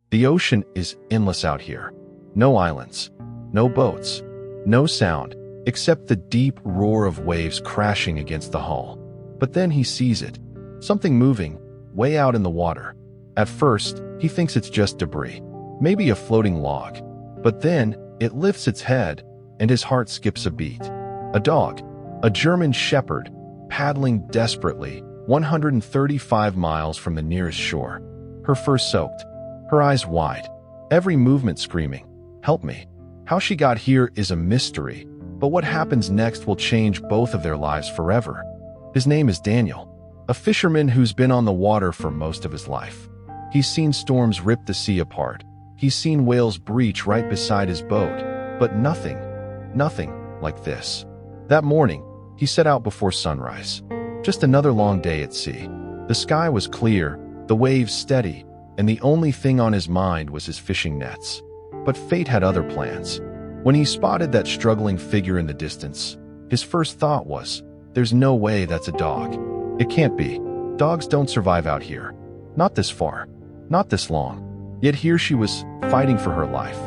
The ocean is endless out here. No islands, no boats, no sound, except the deep roar of waves crashing against the hull. But then he sees it. Something moving, way out in the water. At first, he thinks it's just debris, maybe a floating log. But then, it lifts its head, and his heart skips a beat. A dog, a German shepherd, paddling desperately, 135 miles from the nearest shore. Her fur soaked, her eyes wide, every movement screaming, "Help me." How she got here is a mystery, but what happens next will change both of their lives forever. His name is Daniel, a fisherman who's been on the water for most of his life. He's seen storms rip the sea apart. He's seen whales breach right beside his boat, but nothing like this. That morning, he set out before sunrise. Just another long day at sea. The sky was clear, the waves steady, and the only thing on his mind was his fishing nets. But fate had other plans. When he spotted that struggling figure in the distance, his first thought was, "There's no way that's a dog. It can't be. Dogs don't survive out here. Not this far. Not this long." Yet here she was, fighting for her life.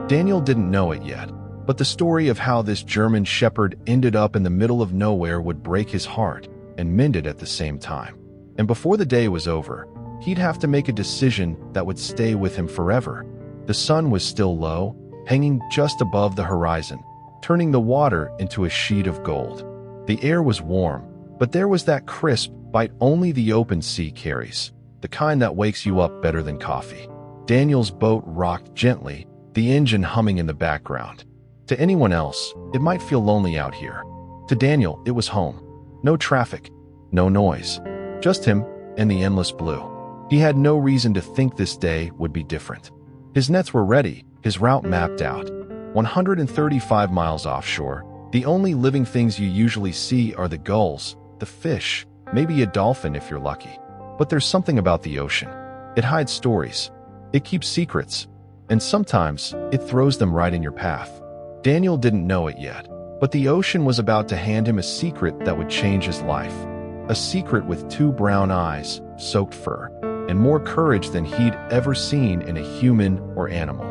Daniel didn't know it yet, but the story of how this German shepherd ended up in the middle of nowhere would break his heart and mend it at the same time. And before the day was over, he'd have to make a decision that would stay with him forever. The sun was still low, hanging just above the horizon, turning the water into a sheet of gold. The air was warm, but there was that crisp bite only the open sea carries, the kind that wakes you up better than coffee. Daniel's boat rocked gently, the engine humming in the background. To anyone else, it might feel lonely out here. To Daniel, it was home. No traffic, no noise, just him and the endless blue. He had no reason to think this day would be different. His nets were ready, his route mapped out. 135 miles offshore, the only living things you usually see are the gulls, the fish, maybe a dolphin if you're lucky. But there's something about the ocean. It hides stories. It keeps secrets. And sometimes, it throws them right in your path. Daniel didn't know it yet, but the ocean was about to hand him a secret that would change his life. A secret with 2 brown eyes, soaked fur, and more courage than he'd ever seen in a human or animal.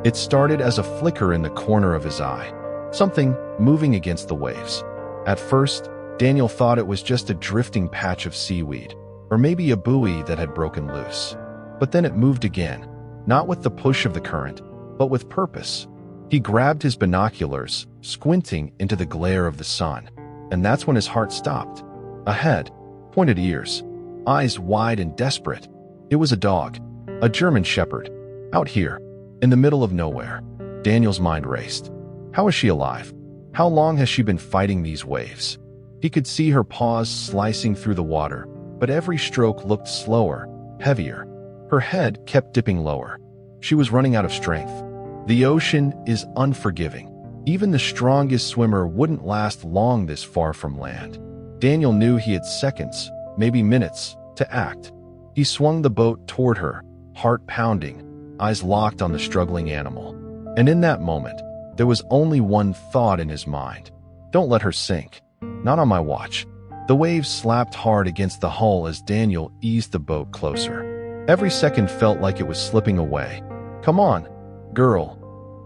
It started as a flicker in the corner of his eye, something moving against the waves. At first, Daniel thought it was just a drifting patch of seaweed, or maybe a buoy that had broken loose. But then it moved again, not with the push of the current, but with purpose. He grabbed his binoculars, squinting into the glare of the sun, and that's when his heart stopped. Ahead, pointed ears, eyes wide and desperate. It was a dog, a German shepherd, out here, in the middle of nowhere. Daniel's mind raced. How is she alive? How long has she been fighting these waves? He could see her paws slicing through the water, but every stroke looked slower, heavier. Her head kept dipping lower. She was running out of strength. The ocean is unforgiving. Even the strongest swimmer wouldn't last long this far from land. Daniel knew he had seconds, maybe minutes, to act. He swung the boat toward her, heart pounding, eyes locked on the struggling animal. And in that moment, there was only one thought in his mind. Don't let her sink. Not on my watch. The waves slapped hard against the hull as Daniel eased the boat closer. Every second felt like it was slipping away. "Come on, girl.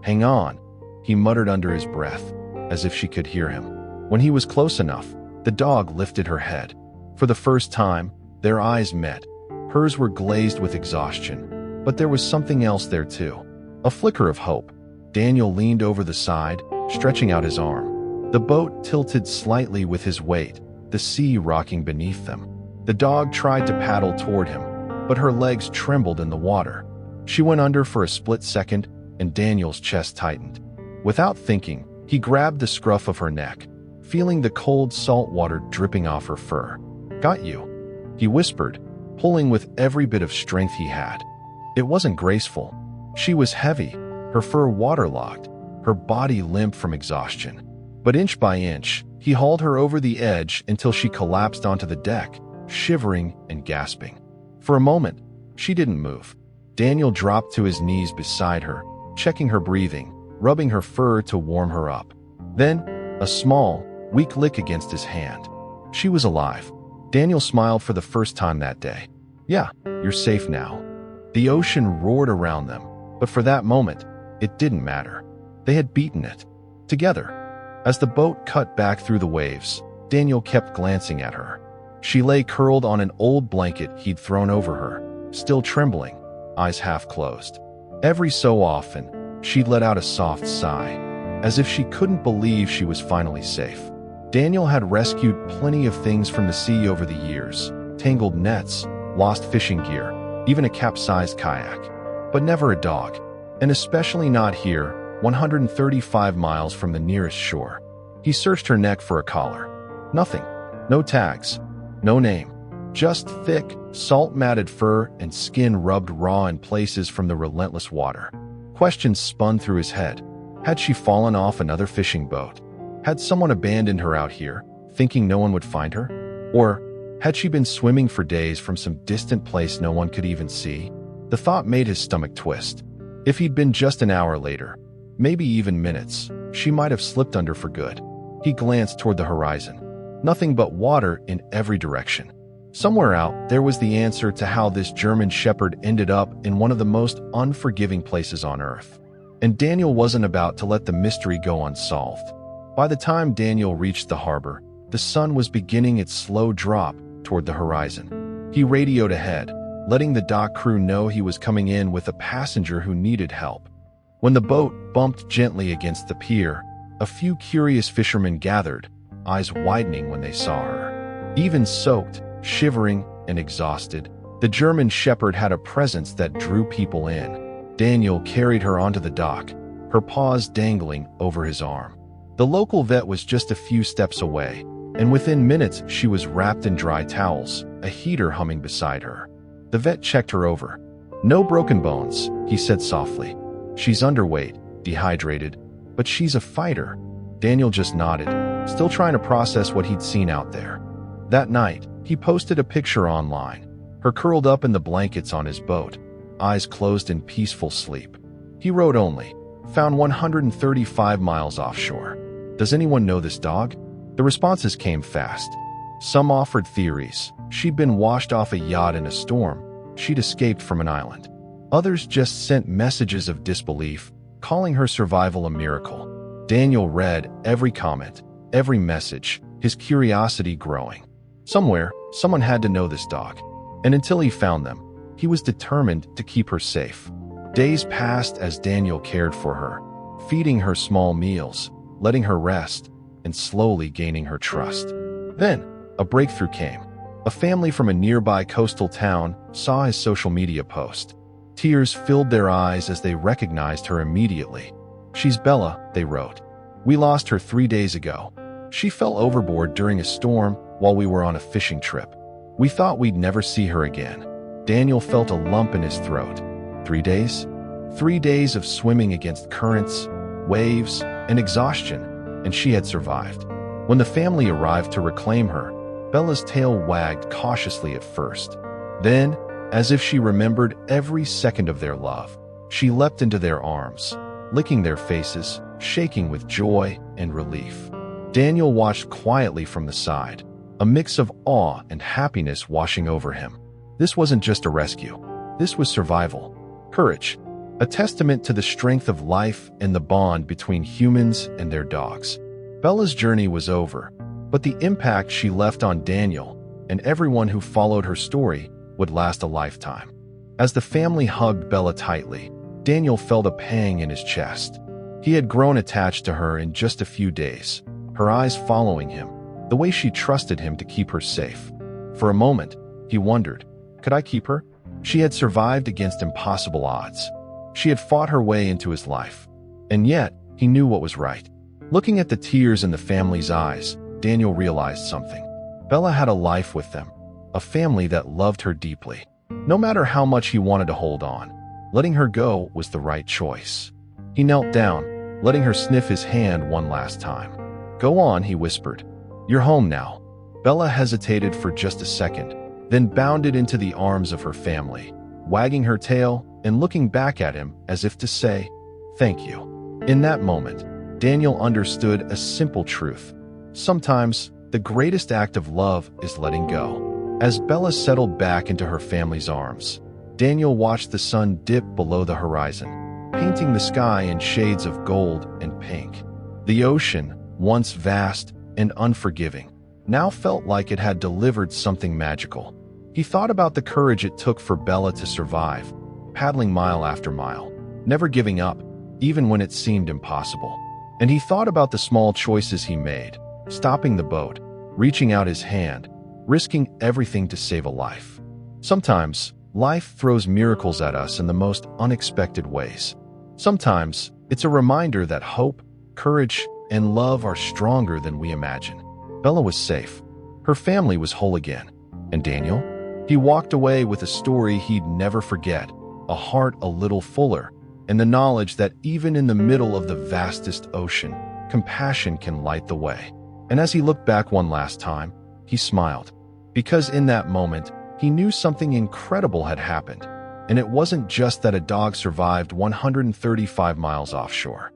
Hang on," he muttered under his breath, as if she could hear him. When he was close enough, the dog lifted her head. For the first time, their eyes met. Hers were glazed with exhaustion, but there was something else there too. A flicker of hope. Daniel leaned over the side, stretching out his arm. The boat tilted slightly with his weight, the sea rocking beneath them. The dog tried to paddle toward him, but her legs trembled in the water. She went under for a split second, and Daniel's chest tightened. Without thinking, he grabbed the scruff of her neck, feeling the cold salt water dripping off her fur. "Got you," he whispered, pulling with every bit of strength he had. It wasn't graceful. She was heavy, her fur waterlogged, her body limp from exhaustion. But inch by inch, he hauled her over the edge until she collapsed onto the deck, shivering and gasping. For a moment, she didn't move. Daniel dropped to his knees beside her, checking her breathing, rubbing her fur to warm her up. Then, a small, weak lick against his hand. She was alive. Daniel smiled for the first time that day. "Yeah, you're safe now." The ocean roared around them, but for that moment, it didn't matter. They had beaten it. Together. As the boat cut back through the waves, Daniel kept glancing at her. She lay curled on an old blanket he'd thrown over her, still trembling, eyes half closed. Every so often, she'd let out a soft sigh, as if she couldn't believe she was finally safe. Daniel had rescued plenty of things from the sea over the years, tangled nets, lost fishing gear, even a capsized kayak, but never a dog, and especially not here, 135 miles from the nearest shore. He searched her neck for a collar. Nothing. No tags. No name. Just thick, salt-matted fur and skin rubbed raw in places from the relentless water. Questions spun through his head. Had she fallen off another fishing boat? Had someone abandoned her out here, thinking no one would find her? Or had she been swimming for days from some distant place no one could even see? The thought made his stomach twist. If he'd been just an hour later, maybe even minutes, she might have slipped under for good. He glanced toward the horizon. Nothing but water in every direction. Somewhere out, there was the answer to how this German shepherd ended up in one of the most unforgiving places on earth. And Daniel wasn't about to let the mystery go unsolved. By the time Daniel reached the harbor, the sun was beginning its slow drop toward the horizon. He radioed ahead, letting the dock crew know he was coming in with a passenger who needed help. When the boat bumped gently against the pier, a few curious fishermen gathered, eyes widening when they saw her. Even soaked, shivering, and exhausted, the German shepherd had a presence that drew people in. Daniel carried her onto the dock, her paws dangling over his arm. The local vet was just a few steps away, and within minutes she was wrapped in dry towels, a heater humming beside her. The vet checked her over. "No broken bones," he said softly. "She's underweight, dehydrated, but she's a fighter." Daniel just nodded, still trying to process what he'd seen out there. That night, he posted a picture online, her curled up in the blankets on his boat, eyes closed in peaceful sleep. He wrote only, "Found 135 miles offshore. Does anyone know this dog?" The responses came fast. Some offered theories. She'd been washed off a yacht in a storm. She'd escaped from an island. Others just sent messages of disbelief, calling her survival a miracle. Daniel read every comment, every message, his curiosity growing. Somewhere, someone had to know this dog. And until he found them, he was determined to keep her safe. Days passed as Daniel cared for her, feeding her small meals, letting her rest, and slowly gaining her trust. Then, a breakthrough came. A family from a nearby coastal town saw his social media post. Tears filled their eyes as they recognized her immediately. "She's Bella," they wrote. "We lost her 3 days ago. She fell overboard during a storm while we were on a fishing trip. We thought we'd never see her again." Daniel felt a lump in his throat. 3 days? 3 days of swimming against currents, waves, and exhaustion, and she had survived. When the family arrived to reclaim her, Bella's tail wagged cautiously at first. Then, as if she remembered every second of their love, she leapt into their arms, licking their faces, shaking with joy and relief. Daniel watched quietly from the side, a mix of awe and happiness washing over him. This wasn't just a rescue. This was survival, courage, a testament to the strength of life and the bond between humans and their dogs. Bella's journey was over, but the impact she left on Daniel and everyone who followed her story would last a lifetime. As the family hugged Bella tightly, Daniel felt a pang in his chest. He had grown attached to her in just a few days, her eyes following him, the way she trusted him to keep her safe. For a moment, he wondered, could I keep her? She had survived against impossible odds. She had fought her way into his life. And yet, he knew what was right. Looking at the tears in the family's eyes, Daniel realized something. Bella had a life with them, a family that loved her deeply. No matter how much he wanted to hold on, letting her go was the right choice. He knelt down, letting her sniff his hand one last time. "Go on," he whispered. "You're home now." Bella hesitated for just a second, then bounded into the arms of her family, wagging her tail and looking back at him as if to say, "Thank you." In that moment, Daniel understood a simple truth. Sometimes, the greatest act of love is letting go. As Bella settled back into her family's arms, Daniel watched the sun dip below the horizon, painting the sky in shades of gold and pink. The ocean, once vast and unforgiving, now felt like it had delivered something magical. He thought about the courage it took for Bella to survive, paddling mile after mile, never giving up, even when it seemed impossible. And he thought about the small choices he made, stopping the boat, reaching out his hand, risking everything to save a life. Sometimes, life throws miracles at us in the most unexpected ways. Sometimes, it's a reminder that hope, courage, and love are stronger than we imagine. Bella was safe. Her family was whole again. And Daniel? He walked away with a story he'd never forget, a heart a little fuller, and the knowledge that even in the middle of the vastest ocean, compassion can light the way. And as he looked back one last time, he smiled. Because in that moment, he knew something incredible had happened. And it wasn't just that a dog survived 135 miles offshore.